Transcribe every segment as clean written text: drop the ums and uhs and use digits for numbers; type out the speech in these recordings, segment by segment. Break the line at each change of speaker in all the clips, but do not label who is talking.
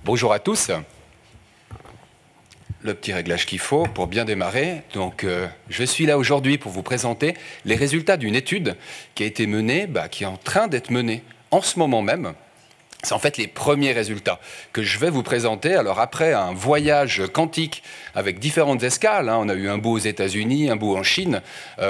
Bonjour à tous. Le petit réglage qu'il faut pour bien démarrer. Donc, je suis là aujourd'hui pour vous présenter les résultats d'une étude qui a été menée, qui est en train d'être menée en ce moment même. C'est en fait les premiers résultats que je vais vous présenter. Alors après un voyage quantique avec différentes escales, on a eu un bout aux États-Unis, un bout en Chine.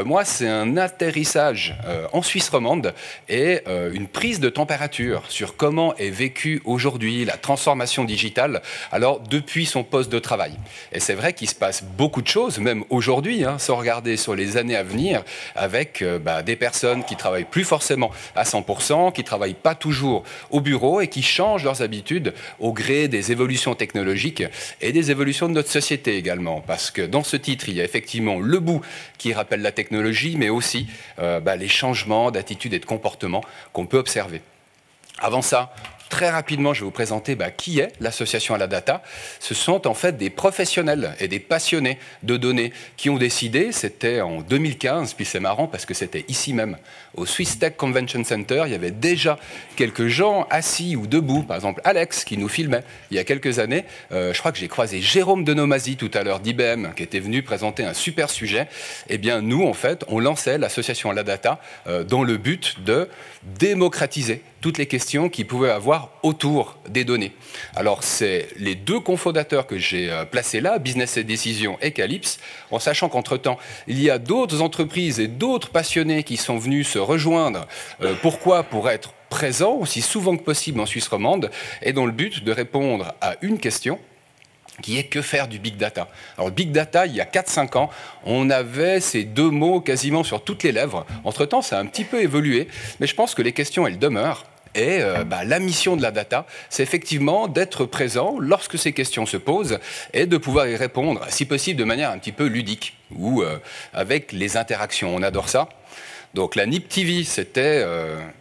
Moi, c'est un atterrissage en Suisse romande et une prise de température sur comment est vécue aujourd'hui la transformation digitale. Alors depuis son poste de travail. Et c'est vrai qu'il se passe beaucoup de choses, même aujourd'hui, sans regarder sur les années à venir, avec des personnes qui travaillent plus forcément à 100%, qui travaillent pas toujours au bureau et qui changent leurs habitudes au gré des évolutions technologiques et des évolutions de notre société également. Parce que dans ce titre, il y a effectivement le bout qui rappelle la technologie, mais aussi les changements d'attitude et de comportement qu'on peut observer. Avant ça, très rapidement, je vais vous présenter qui est l'association à la data. Ce sont en fait des professionnels et des passionnés de données qui ont décidé, c'était en 2015, puis c'est marrant parce que c'était ici même, au Swiss Tech Convention Center, il y avait déjà quelques gens assis ou debout, par exemple Alex qui nous filmait il y a quelques années. Je crois que j'ai croisé Jérôme Denomasi tout à l'heure d'IBM qui était venu présenter un super sujet. Eh bien nous, en fait, on lançait l'association à la data dans le but de démocratiser toutes les questions qu'ils pouvaient avoir autour des données. Alors, c'est les deux cofondateurs que j'ai placés là, Business et Décision et Calypse, en sachant qu'entre-temps, il y a d'autres entreprises et d'autres passionnés qui sont venus se rejoindre. Pourquoi ? Pour être présents aussi souvent que possible en Suisse romande, et dans le but de répondre à une question, qui est que faire du big data. Alors, le big data, il y a 4-5 ans, on avait ces deux mots quasiment sur toutes les lèvres. Entre-temps, ça a un petit peu évolué, mais je pense que les questions, elles demeurent. Et la mission de la data, c'est effectivement d'être présent lorsque ces questions se posent et de pouvoir y répondre, si possible, de manière un petit peu ludique ou avec les interactions. On adore ça. Donc la NIP TV, c'était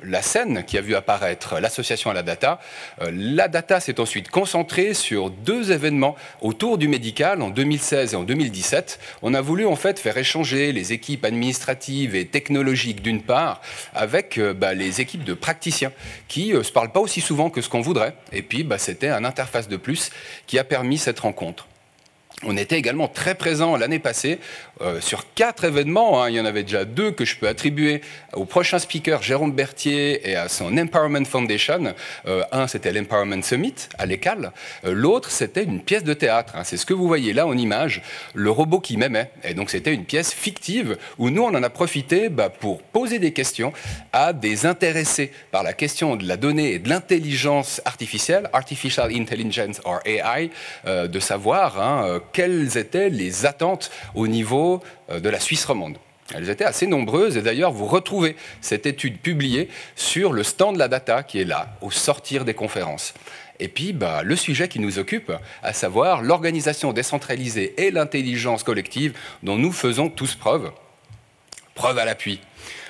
la scène qui a vu apparaître l'association à la data. La data s'est ensuite concentrée sur deux événements autour du médical en 2016 et en 2017. On a voulu en fait faire échanger les équipes administratives et technologiques d'une part avec les équipes de praticiens qui ne se parlent pas aussi souvent que ce qu'on voudrait. Et puis c'était un interface de plus qui a permis cette rencontre. On était également très présent l'année passée sur 4 événements. Il y en avait déjà 2 que je peux attribuer au prochain speaker, Jérôme Berthier, et à son Empowerment Foundation. Un, c'était l'Empowerment Summit à l'ECAL. L'autre, c'était une pièce de théâtre. C'est ce que vous voyez là en image, le robot qui m'aimait. Et donc, c'était une pièce fictive où nous, on en a profité pour poser des questions à des intéressés par la question de la donnée et de l'intelligence artificielle, Artificial Intelligence or AI, de savoir quelles étaient les attentes au niveau de la Suisse romande. Elles étaient assez nombreuses et d'ailleurs vous retrouvez cette étude publiée sur le stand de la data qui est là, au sortir des conférences. Et puis le sujet qui nous occupe, à savoir l'organisation décentralisée et l'intelligence collective dont nous faisons tous preuve à l'appui.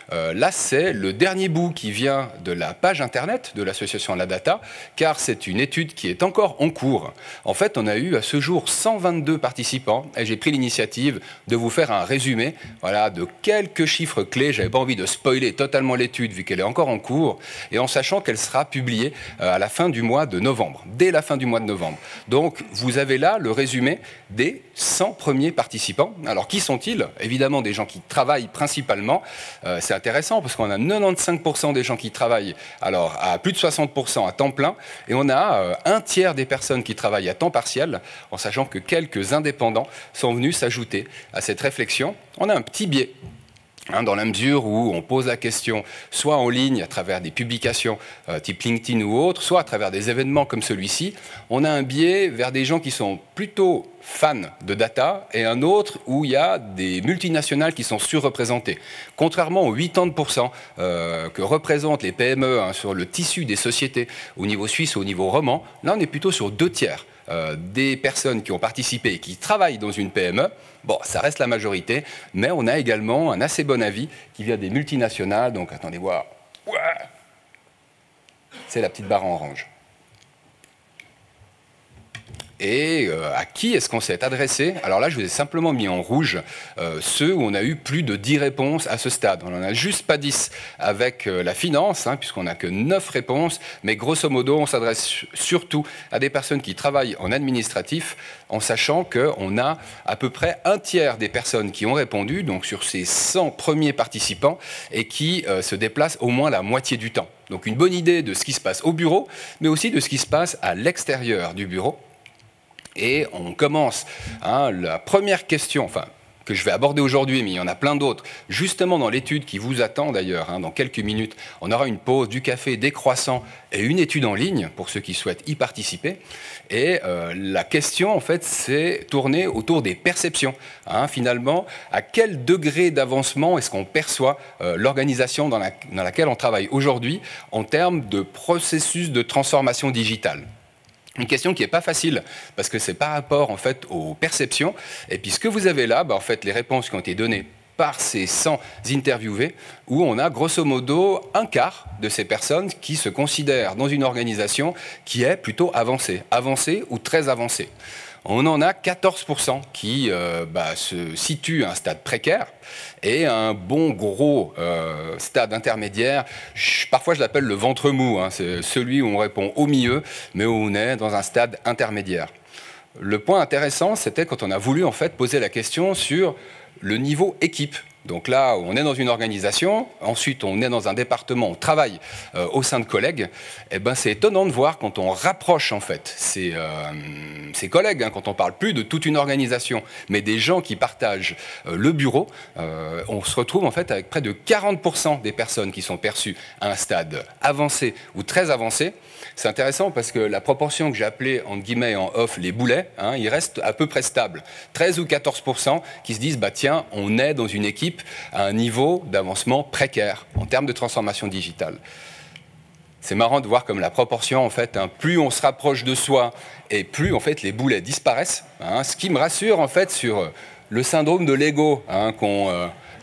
Là, c'est le dernier bout qui vient de la page internet de l'association à la data, car c'est une étude qui est encore en cours. En fait, on a eu à ce jour 122 participants et j'ai pris l'initiative de vous faire un résumé de quelques chiffres clés. Je n'avais pas envie de spoiler totalement l'étude vu qu'elle est encore en cours et en sachant qu'elle sera publiée à la fin du mois de novembre, dès la fin du mois de novembre. Donc, vous avez là le résumé des 100 premiers participants. Alors, qui sont-ils ? Évidemment, des gens qui travaillent principalement. C'est intéressant parce qu'on a 95% des gens qui travaillent à plus de 60% à temps plein et on a un tiers des personnes qui travaillent à temps partiel en sachant que quelques indépendants sont venus s'ajouter à cette réflexion. On a un petit biais. Dans la mesure où on pose la question soit en ligne à travers des publications type LinkedIn ou autres, soit à travers des événements comme celui-ci, on a un biais vers des gens qui sont plutôt fans de data et un autre où il y a des multinationales qui sont surreprésentées. Contrairement aux 80% que représentent les PME sur le tissu des sociétés au niveau suisse ou au niveau roman, là on est plutôt sur 2 tiers. Des personnes qui ont participé et qui travaillent dans une PME, bon, ça reste la majorité, mais on a également un assez bon avis qui vient des multinationales, donc attendez voir, c'est la petite barre en orange. Et à qui est-ce qu'on s'est adressé? Alors là, je vous ai simplement mis en rouge ceux où on a eu plus de 10 réponses à ce stade. On n'en a juste pas 10 avec la finance, puisqu'on n'a que 9 réponses. Mais grosso modo, on s'adresse surtout à des personnes qui travaillent en administratif, en sachant qu'on a à peu près un tiers des personnes qui ont répondu, donc sur ces 100 premiers participants, et qui se déplacent au moins la moitié du temps. Donc une bonne idée de ce qui se passe au bureau, mais aussi de ce qui se passe à l'extérieur du bureau. Et on commence, la première question, que je vais aborder aujourd'hui, mais il y en a plein d'autres, justement dans l'étude qui vous attend d'ailleurs, dans quelques minutes. On aura une pause, du café, des croissants et une étude en ligne pour ceux qui souhaitent y participer. Et la question, en fait, c'est tourner autour des perceptions. Finalement, à quel degré d'avancement est-ce qu'on perçoit l'organisation dans laquelle on travaille aujourd'hui en termes de processus de transformation digitale? Une question qui n'est pas facile, parce que c'est par rapport en fait, aux perceptions. Et puis ce que vous avez là, en fait, les réponses qui ont été données par ces 100 interviewés, où on a grosso modo un quart de ces personnes qui se considèrent dans une organisation qui est plutôt avancée ou très avancée. On en a 14% qui se situent à un stade précaire et un bon gros stade intermédiaire. Parfois, je l'appelle le ventre mou. C'est celui où on répond au milieu, mais où on est dans un stade intermédiaire. Le point intéressant, c'était quand on a voulu en fait poser la question sur le niveau équipe. Donc là, on est dans une organisation, ensuite on est dans un département, on travaille au sein de collègues. Et c'est étonnant de voir quand on rapproche en fait ces collègues, quand on parle plus de toute une organisation, mais des gens qui partagent le bureau, on se retrouve en fait avec près de 40% des personnes qui sont perçues à un stade avancé ou très avancé. C'est intéressant parce que la proportion que j'ai appelée entre guillemets en off les boulets, il reste à peu près stable. 13 ou 14% qui se disent tiens, on est dans une équipe à un niveau d'avancement précaire en termes de transformation digitale. C'est marrant de voir comme la proportion, en fait, plus on se rapproche de soi et plus en fait les boulets disparaissent. Ce qui me rassure en fait sur le syndrome de l'ego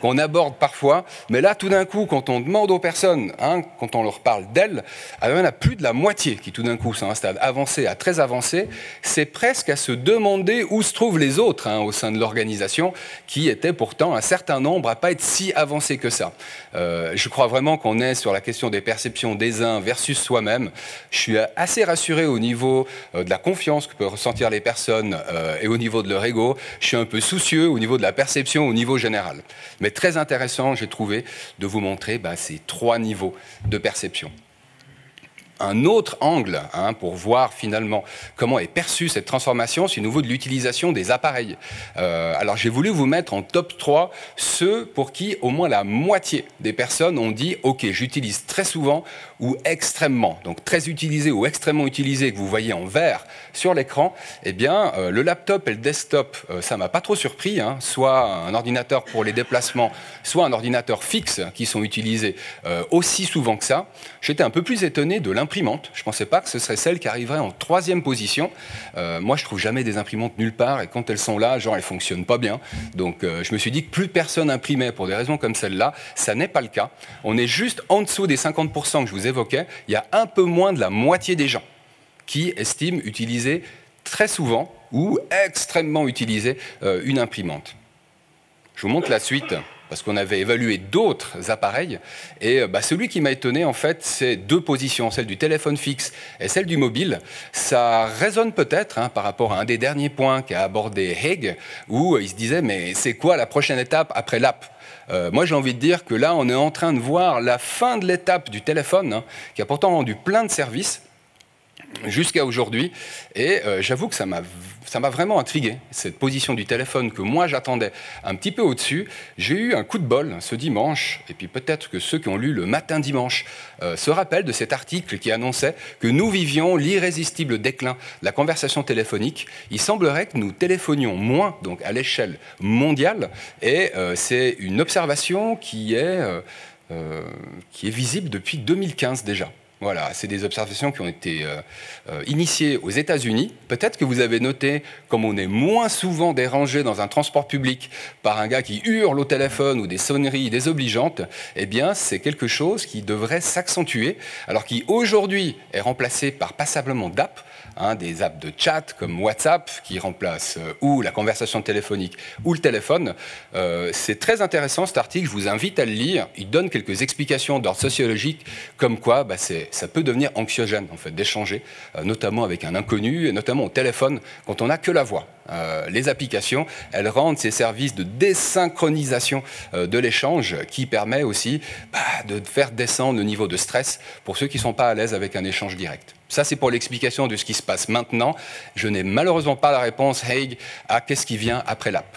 qu'on aborde parfois. Mais là, tout d'un coup, quand on demande aux personnes, quand on leur parle d'elles, il y en a plus de la moitié qui tout d'un coup sont à un stade avancé à très avancé. C'est presque à se demander où se trouvent les autres au sein de l'organisation, qui étaient pourtant un certain nombre à pas être si avancés que ça. Je crois vraiment qu'on est sur la question des perceptions des uns versus soi-même. Je suis assez rassuré au niveau de la confiance que peuvent ressentir les personnes et au niveau de leur ego. Je suis un peu soucieux au niveau de la perception au niveau général. Mais très intéressant, j'ai trouvé, de vous montrer ces 3 niveaux de perception. Un autre angle pour voir finalement comment est perçue cette transformation, c'est au niveau de l'utilisation des appareils. Alors j'ai voulu vous mettre en top 3 ceux pour qui au moins la moitié des personnes ont dit « Ok, j'utilise très souvent ou extrêmement ». Donc très utilisé ou extrêmement utilisé que vous voyez en vert sur l'écran, le laptop et le desktop, ça ne m'a pas trop surpris. Soit un ordinateur pour les déplacements, soit un ordinateur fixe qui sont utilisés aussi souvent que ça. J'étais un peu plus étonné de l'imprimante. Je ne pensais pas que ce serait celle qui arriverait en 3e position. Moi, je trouve jamais des imprimantes nulle part et quand elles sont là, elles ne fonctionnent pas bien. Donc, je me suis dit que plus personne imprimait pour des raisons comme celle-là. Ça n'est pas le cas. On est juste en dessous des 50% que je vous évoquais. Il y a un peu moins de la moitié des gens qui estiment utiliser très souvent ou extrêmement utiliser une imprimante. Je vous montre la suite, parce qu'on avait évalué d'autres appareils. Et celui qui m'a étonné, en fait, c'est 2 positions, celle du téléphone fixe et celle du mobile. Ça résonne peut-être par rapport à un des derniers points qu'a abordé Haig, où il se disait, mais c'est quoi la prochaine étape après l'app ? Moi, j'ai envie de dire que là, on est en train de voir la fin de l'étape du téléphone, qui a pourtant rendu plein de services jusqu'à aujourd'hui. Et j'avoue que ça m'a vraiment intrigué, cette position du téléphone que moi j'attendais un petit peu au-dessus. J'ai eu un coup de bol ce dimanche, et puis peut-être que ceux qui ont lu le Matin Dimanche se rappellent de cet article qui annonçait que nous vivions l'irrésistible déclin de la conversation téléphonique. Il semblerait que nous téléphonions moins, donc à l'échelle mondiale, et c'est une observation qui est visible depuis 2015 déjà. Voilà, c'est des observations qui ont été initiées aux États-Unis. Peut-être que vous avez noté, comme on est moins souvent dérangé dans un transport public par un gars qui hurle au téléphone ou des sonneries désobligeantes, eh bien, c'est quelque chose qui devrait s'accentuer, alors qui aujourd'hui est remplacé par passablement d'apps, des apps de chat comme WhatsApp qui remplacent ou la conversation téléphonique ou le téléphone. C'est très intéressant cet article, je vous invite à le lire. Il donne quelques explications d'ordre sociologique, comme quoi ça peut devenir anxiogène en fait, d'échanger, notamment avec un inconnu, et notamment au téléphone, quand on n'a que la voix. Les applications, elles rendent ces services de désynchronisation de l'échange qui permet aussi de faire descendre le niveau de stress pour ceux qui ne sont pas à l'aise avec un échange direct. Ça, c'est pour l'explication de ce qui se passe maintenant. Je n'ai malheureusement pas la réponse, Haig, à qu'est-ce qui vient après l'app.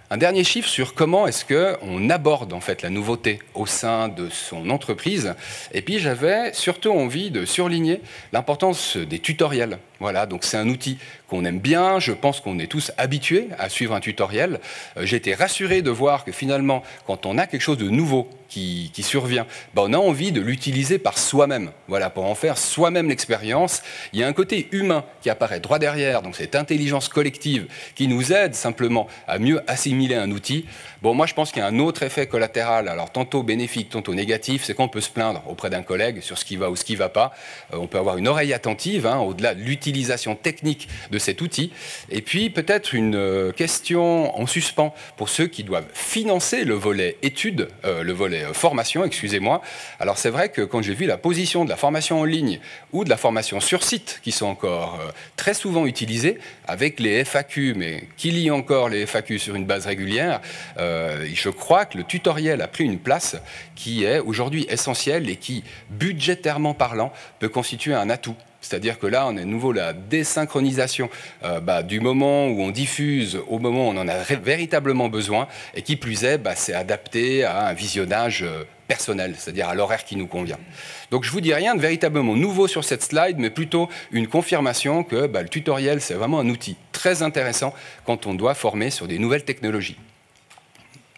Un dernier chiffre sur comment est-ce qu'on aborde en fait la nouveauté au sein de son entreprise. Et puis j'avais surtout envie de surligner l'importance des tutoriels. Voilà, donc c'est un outil qu'on aime bien. Je pense qu'on est tous habitués à suivre un tutoriel. J'ai été rassuré de voir que finalement, quand on a quelque chose de nouveau qui survient, on a envie de l'utiliser par soi-même. Voilà, pour en faire soi-même l'expérience. Il y a un côté humain qui apparaît droit derrière, donc cette intelligence collective qui nous aide simplement à mieux assimiler un outil. Bon, moi je pense qu'il y a un autre effet collatéral, alors tantôt bénéfique, tantôt négatif, c'est qu'on peut se plaindre auprès d'un collègue sur ce qui va ou ce qui ne va pas. On peut avoir une oreille attentive, au-delà de l'utilisation technique de cet outil. Et puis peut-être une question en suspens pour ceux qui doivent financer le volet études, le volet formation, excusez-moi. Alors c'est vrai que quand j'ai vu la position de la formation en ligne ou de la formation sur site, qui sont encore très souvent utilisées, avec les FAQ, mais qui lit encore les FAQ sur une base régulière, je crois que le tutoriel a pris une place qui est aujourd'hui essentielle et qui, budgétairement parlant, peut constituer un atout. C'est-à-dire que là, on a de nouveau la désynchronisation du moment où on diffuse au moment où on en a véritablement besoin. Et qui plus est, c'est adapté à un visionnage personnel, c'est-à-dire à l'horaire qui nous convient. Donc je ne vous dis rien de véritablement nouveau sur cette slide, mais plutôt une confirmation que le tutoriel, c'est vraiment un outil très intéressant quand on doit former sur des nouvelles technologies.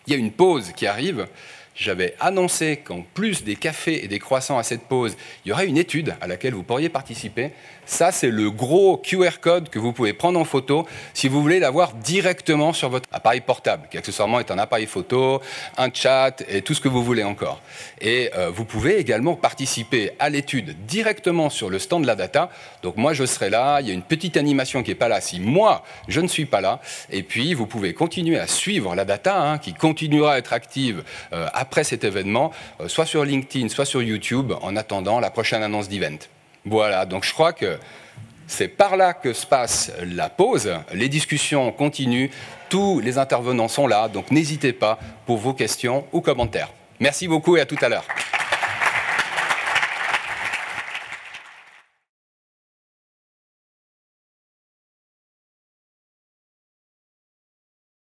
Il y a une pause qui arrive. J'avais annoncé qu'en plus des cafés et des croissants à cette pause, il y aurait une étude à laquelle vous pourriez participer. Ça, c'est le gros QR code que vous pouvez prendre en photo si vous voulez l'avoir directement sur votre appareil portable, qui accessoirement est un appareil photo, un chat et tout ce que vous voulez encore. Et vous pouvez également participer à l'étude directement sur le stand de la data. Donc moi, je serai là. Il y a une petite animation qui n'est pas là si moi, je ne suis pas là. Et puis, vous pouvez continuer à suivre la data, qui continuera à être active après cet événement, soit sur LinkedIn, soit sur YouTube, en attendant la prochaine annonce d'event. Voilà, donc je crois que c'est par là que se passe la pause. Les discussions continuent, tous les intervenants sont là, donc n'hésitez pas pour vos questions ou commentaires. Merci beaucoup et à tout à l'heure.